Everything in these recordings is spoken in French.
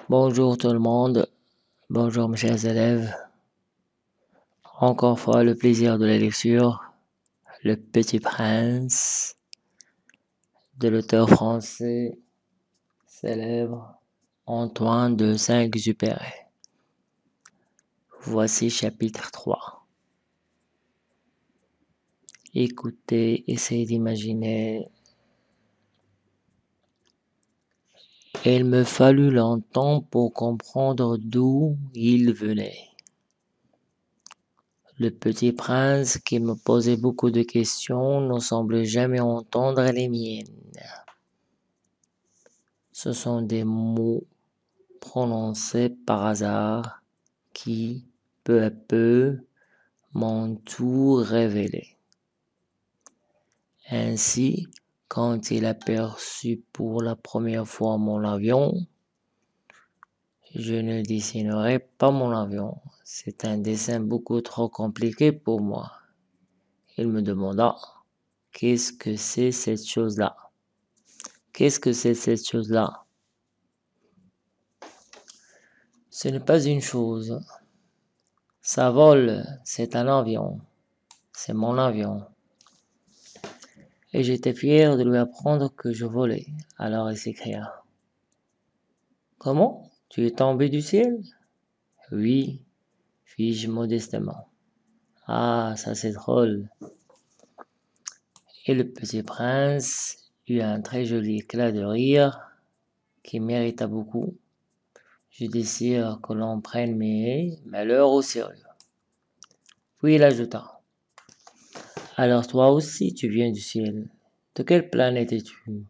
Bonjour tout le monde, bonjour mes chers élèves. Encore fois le plaisir de la lecture, Le Petit Prince, de l'auteur français célèbre Antoine de Saint-Exupéry. Voici chapitre 3. Écoutez, essayez d'imaginer. Il me fallut longtemps pour comprendre d'où il venait. Le petit prince, qui me posait beaucoup de questions, ne semblait jamais entendre les miennes. Ce sont des mots prononcés par hasard qui, peu à peu, m'ont tout révélé. Ainsi, quand il aperçut pour la première fois mon avion, je ne dessinerai pas mon avion. C'est un dessin beaucoup trop compliqué pour moi. Il me demanda: qu'est-ce que c'est cette chose-là? Qu'est-ce que c'est cette chose-là? Ce n'est pas une chose. Ça vole, c'est un avion. C'est mon avion. Et j'étais fier de lui apprendre que je volais. Alors il s'écria: comment? Tu es tombé du ciel? Oui, fis-je modestement. Ah, ça c'est drôle. Et le petit prince eut un très joli éclat de rire qui mérita beaucoup. Je désire que l'on prenne mes malheurs au sérieux. Puis il ajouta: alors toi aussi tu viens du ciel. De quelle planète es-tu?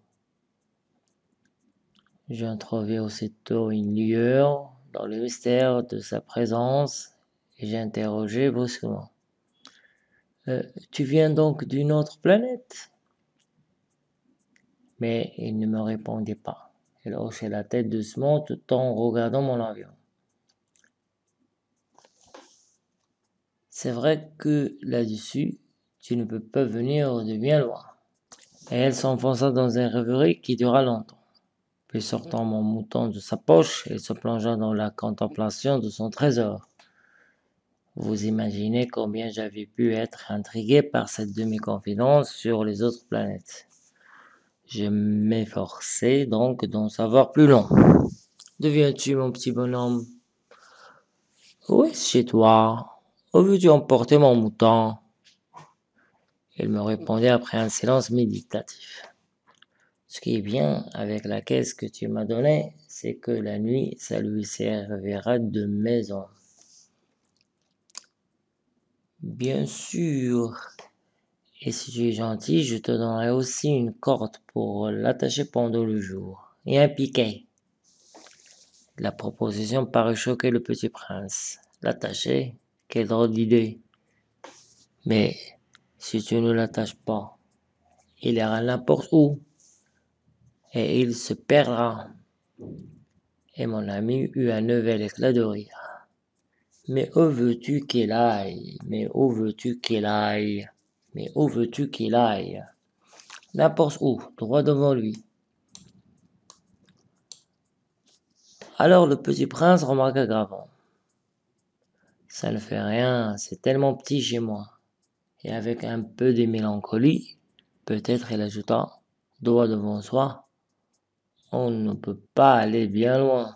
J'entrevis aussitôt une lueur dans le mystère de sa présence et j'interrogeai brusquement: tu viens donc d'une autre planète? Mais il ne me répondait pas. Il hochait la tête doucement tout en regardant mon avion. C'est vrai que là-dessus, tu ne peux pas venir de bien loin. Et elle s'enfonça dans un rêverie qui dura longtemps. Puis sortant mon mouton de sa poche, elle se plongea dans la contemplation de son trésor. Vous imaginez combien j'avais pu être intrigué par cette demi-confidence sur les autres planètes. Je m'efforçai donc d'en savoir plus long. D'où viens-tu, mon petit bonhomme? Où est-ce chez toi? Où veux-tu emporter mon mouton? Il me répondit après un silence méditatif. Ce qui est bien avec la caisse que tu m'as donnée, c'est que la nuit, ça lui servira de maison. Bien sûr. Et si tu es gentil, je te donnerai aussi une corde pour l'attacher pendant le jour. Et un piquet. La proposition parut choquer le petit prince. L'attacher? Quelle drôle d'idée. Mais si tu ne l'attaches pas, il ira n'importe où. Et il se perdra. Et mon ami eut un nouvel éclat de rire. Mais où veux-tu qu'il aille? Mais où veux-tu qu'il aille? Mais où veux-tu qu'il aille? N'importe où, droit devant lui. Alors le petit prince remarqua gravement: ça ne fait rien, c'est tellement petit chez moi. Et avec un peu de mélancolie, peut-être il ajouta, droit devant soi, on ne peut pas aller bien loin.